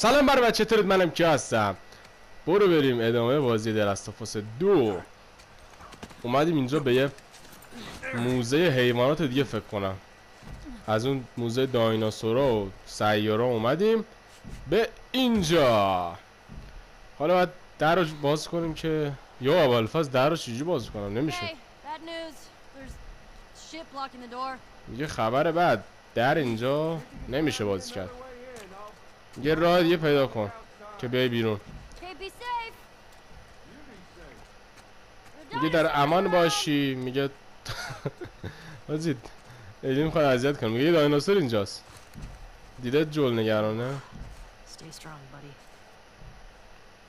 سلام بر بچه چطورید؟ منم کی هستم. برو بریم ادامه بازی The Last of Us 2. اومدیم اینجا به یه موزه حیوانات دیگه فکر کنم. از اون موزه دایناسورا و سیارا اومدیم به اینجا. حالا باید در رو باز کنیم که یا ابوالفضل در رو چجوری باز کنم؟ نمیشه. یه خبر بعد در اینجا نمیشه باز کرد. یه راه دیگه پیدا کن که بیای بیرون. میگه در امان باشی. میگه بازید ایلی میخواد اذیت کنه. میگه یه دایناسور اینجاست. دیده جول نگرانه.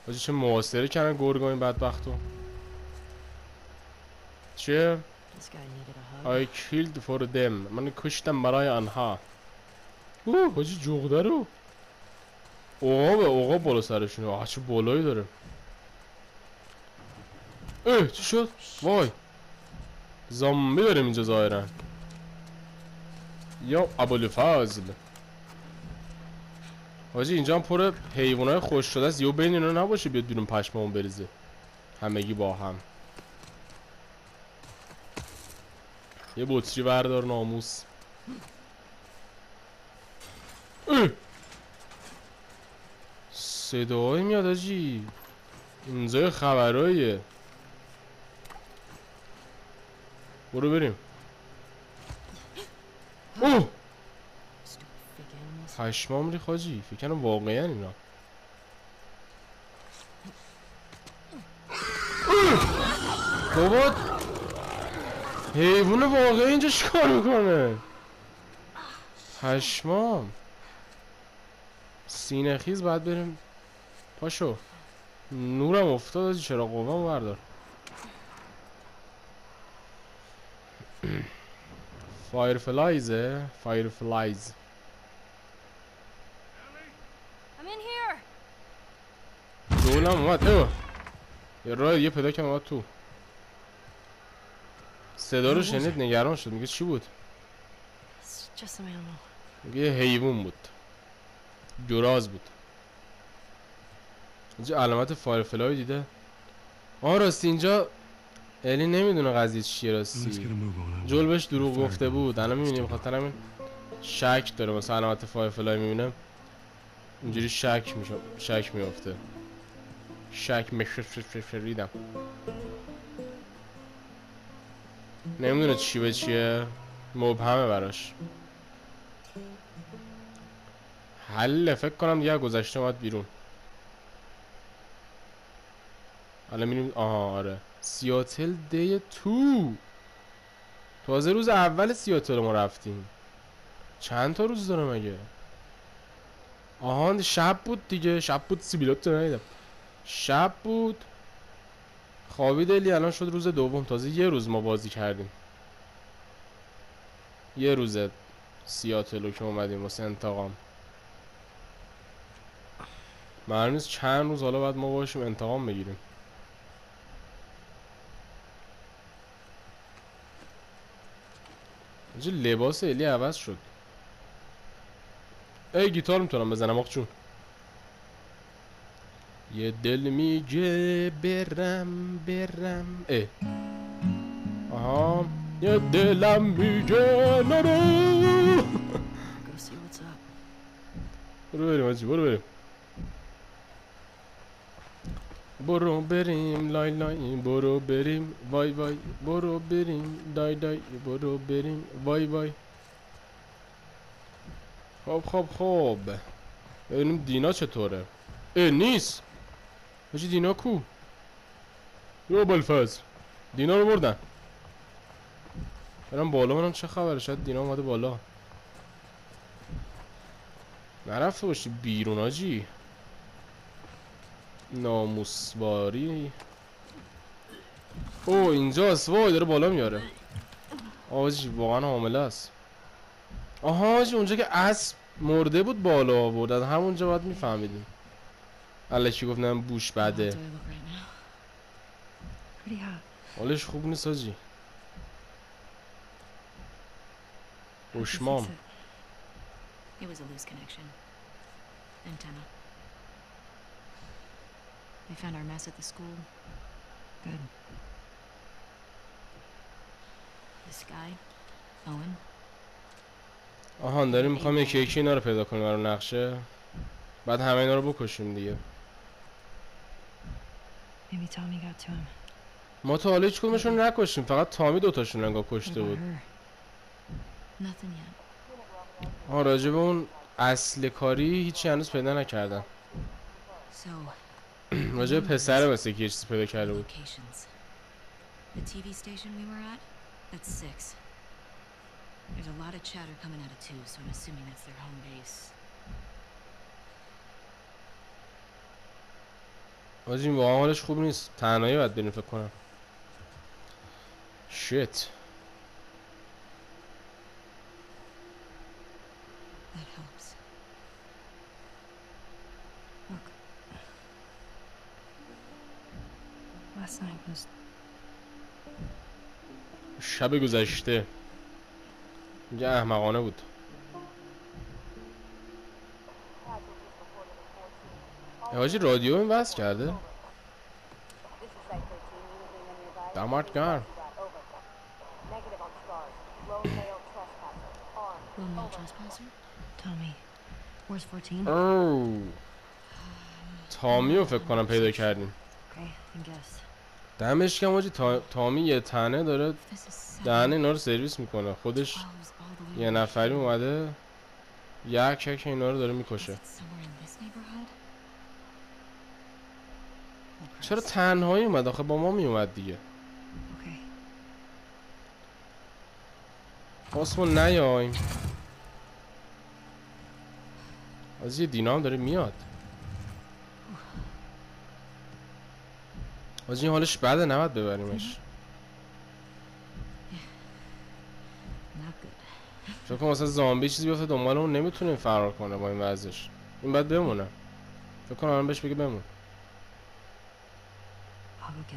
بازی چه محاصره کردن گرگا این بدبختو. چیه؟ I killed for them. من کشتم برای آنها. بازی جغده رو اوقا به اوقا بالا سرشونه. آه چه بالایی داره. چی شد؟ وای زامبی داریم اینجا ظاهرا. یا ابوالفضل حاجی اینجا هم پر حیوانای خوش شده است. یهو بین اینا نباشه بیاد بیرون پشممون بریزه همگی با هم. یه بطری بردار ناموس. صدایی میاد حاجی. اینجا خبراییه. برو بریم. پشمام ریخت حاجی. فکر کنم واقعا اینا. بابا حیوان واقعی اینجا چیکار میکنه؟ پشمام. سینه خیز باید بریم. پاشو. نورم افتاد. چرا قوام بردار. فایرفلایزه. فایرفلایز. جولم اومد. یه راه یه پیدا کنم اومد تو. صدا رو شنید نگران شد. میگه چی بود؟ میگه حیوان بود. جراز بود. اینجا علامت فایرفلای دیده. راستی اینجا الی نمیدونه قضیه چیه راستی. جول بهش دروغ گفته بود. الان میبینیم خاطر همین شک داره. مثلا علامت فایرفلای میبینه اینجوری شک میفته. شک ریدم. نمیدونه چی به چیه. مبهمه براش. حل فکر کنم دیگه گذشته اومد بیرون. حالا میریم. آره سیاتل دی 2. تازه روز اول سیاتل ما رفتیم. چند تا روز داره مگه؟ شب بود دیگه. شب بود. سیبیلات رو ندیدم. شب بود خوابید الی. الان شد روز دوم. تازه یه روز ما بازی کردیم. یه روز سیاتلو که اومدیم واسه انتقام. معلوم نیست چند روز حالا باید ما باشیم انتقام بگیریم. اینجا لباس الی عوض شد. گیتار میتونم بزنم آخ چون. یه دل میگه برم. یه دلم میگه نرو. برو بریم آجی. برو بریم لای لای. برو بریم وای وای. برو بریم دای دای. برو بریم وای وای. خب ببینیم دینا چطوره. نیست حاجی. دینا کو؟ یا ابوالفضل دینا رو بردن. برم بالا منم چه خبره. شاید دینا اومده بالا. نرفته باشی بیرون آجی. ناموسواری. اینجاست. وای داره بالا میاره. آجی واقعا حامله است. آجی اونجا که اسب مرده بود بالا آوردن. همونجا باید میفهمیدیم. الکی گفتم بوش بده. حالش خوب نیست آجی. بوشمام. It was a loose connection. Antenna. They found our mess at the school. Good. This guy, Owen. آهان داریم میخوام یکی یکی اینا رو پیدا کنیم برای نقشه. بعد همه اینا رو بکشیم دیگه. Maybe Tommy got to him. ما تا حالا هیچ کدومشون نکشیم، فقط تامی دوتاشون انگار What کشته about بود. her? Nothing yet. آه راجع به اون اصل کاری هیچی هنوز پیدا نکردن. So, راجع به پسره مثل که یه چیزی پیدا کرده بود. locations. The TV station we were at, that's 6. There's a lot of chatter coming out of 2, so I'm assuming that's their home base. آجی این واقعا حالش خوب نیست. تنهایی باید بریم فکر کنم. شیت. That helps. Look. Last night was شب گذشته. میگه احمقانه بود. حاجی رادیو این وصل کرده. دمت گرم. Lone male trespasser? Tommy. Where's 14? اوه. تامی رو فکر کنم پیدا کردیم. Okay, I guess. دمش کم حاجی تامی یه تنه داره This is 7. دهنه اینا رو سرویس میکنه. خودش 12's all the way یه to نفری here. اومده یک اینا رو داره Is میکشه. it somewhere in this neighborhood? Oh, چرا Christ. تنهایی اومد؟ آخه با ما میومد دیگه. Okay. پاسمون نیایم. از یه دینا هم داره میاد. از این حالش بده نباید ببریمش. Not good. فکر کنم مثلا زامبی چیزی بیفته دنبالمون نمیتونیم فرار کنه با این وضعش. این باید بمونه. فکر کنم الان بهش بگه بمون. I'll go get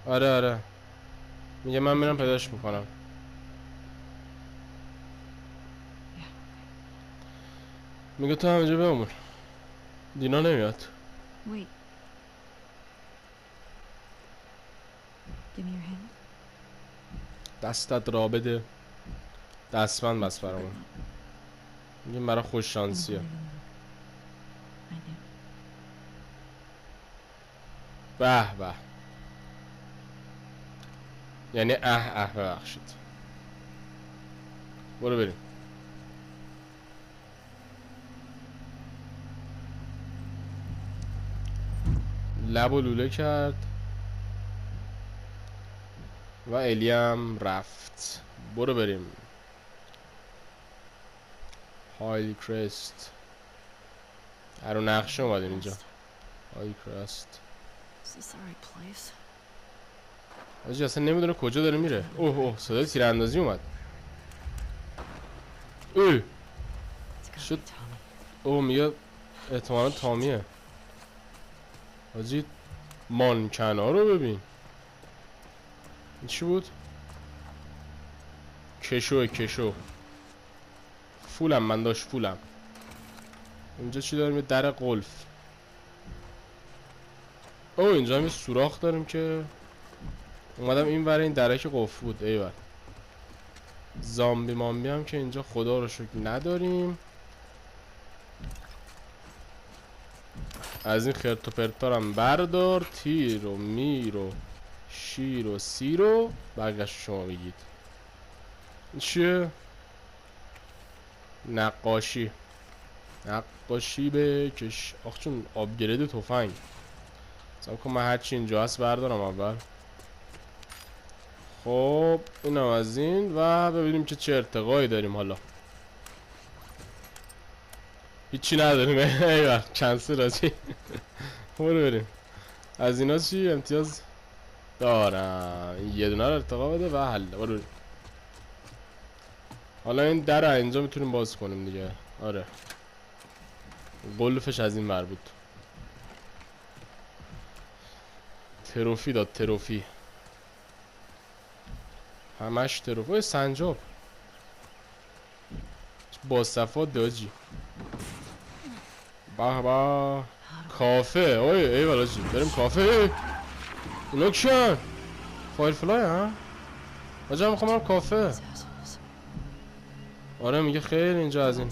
him. آره. میگه من میرم پیداش میکنم. میگه تو همینجا بمون. دینا نمیاد. Wait. Give me your hand. دستت را بده. دستبند بس برامون. میگه برای خوش شانسیه. I do. به. یعنی ببخشید. برو بریم. لب و لوله کرد و الیم رفت. برو بریم. هایلی کرست. هر نقشه اومدیم اینجا. هایلی کرست. Is this the right place? آجی اصلا نمیدونه کجا داره میره. اوه صدای تیراندازی اومد. It's gotta Should- be Tommy. اوه میگه احتمالا تامیه. آجی مانکنا رو ببین. این چی بود؟ کشو فولم من داشت فولم. اینجا چی داریم؟ یه در قلف. اوه اینجا هم یه سوراخ داریم که اومدم این ور این دره که قفل بود. ایول. زامبی مامبی هم که اینجا خدا رو شکر نداریم. از این خرت و پرتا هم بردار. تیر و میر و شیر و سیر و برگشت شما بگید. این چیه؟ نقاشی بکش. آخ چون آپگرید تفنگ. سعی کنم من هرچی اینجا هست بردارم اول. خب اینم از این و ببینیم که چه ارتقایی داریم حالا. هیچی نداریم. ایوه کنسل آجی. برو بریم. از اینا چی امتیاز دارم؟ یه دونه رو ارتقا بده و حل. برو بریم. حالا این در اینجا میتونیم باز کنیم دیگه. آره قلفش از این ور بود. تروفی داد. تروفی همش تروفی. سنجاب با صفات داجی. به به کافه. ای والاجی بریم کافه. اونا کیان؟ فایرفلای ها؟ آجا میخوام برم کافه. آره میگه خیلی اینجا از این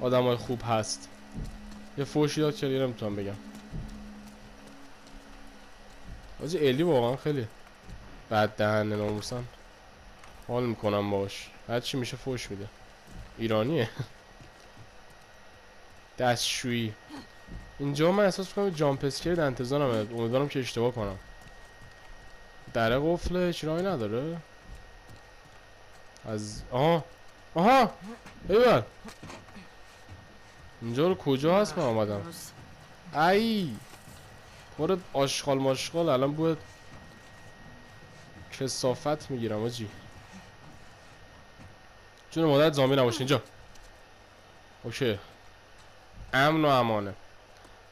آدمای خوب هست. یه فوشی داد که نمیتونم بگم. آجی الی واقعا خیلی بد دهنه ناموسن. حال میکنم باش. هر چی میشه فوش میده. ایرانیه. دستشویی. اینجا من احساس میکنم جامپ اسکیر انتظارمه. امیدوارم که اشتباه کنم. در قفله هیچ راهی نداره. از آها ایول اینجا رو کجا هست من آمدم. ای پر آشغال ماشغال. الان بود کثافت میگیرم آجی. چون مادر زامبی نباشه اینجا. اوکی امن و امانه.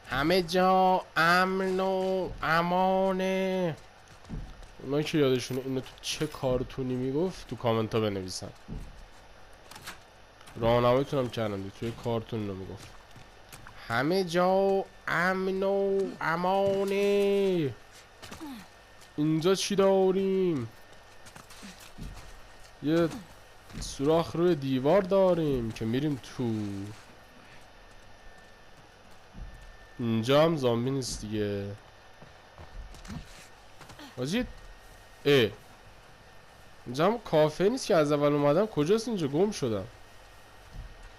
همه جا امن و امانه. اونایی که یادشونه اینو تو چه کارتونی میگفت تو کامنت ها بنویسن. راهنماییتونم کردم دی توی کارتون رو میگفت. همه جا امن و امانه. اینجا چی داریم؟ یه سوراخ روی دیوار داریم که میریم تو. اینجا هم زامبی نیست دیگه. واجید اینجا هم کافه نیست که از اول اومدم. کجاست اینجا؟ گم شدم.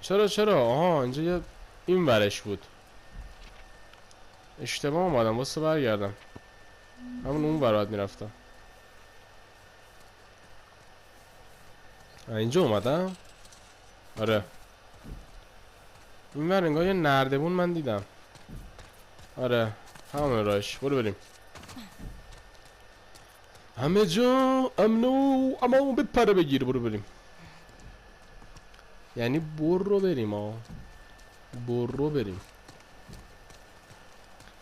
چرا آها اینجا یه این ورش بود. اشتباه اومدم واسه برگردم. همون اون ورات میرفتم. اینجا اومدم. آره این ور انگار یه نردبون من دیدم. آره همون راهش. برو بریم. همه جا امن و امان. بپره بگیر. برو بریم. یعنی برو بریم برو بریم.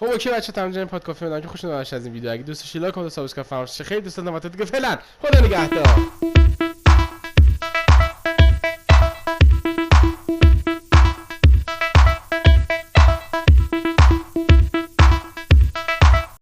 خب اوکی بچه تمام این پادکافی میدونم که خوشتون داشت از این ویدیو. اگه دوست داشتید لایک کنید و سابسکرایب فراموش نکنید. خیلی دوست دارم. دیگه فعلا خدا نگهدار.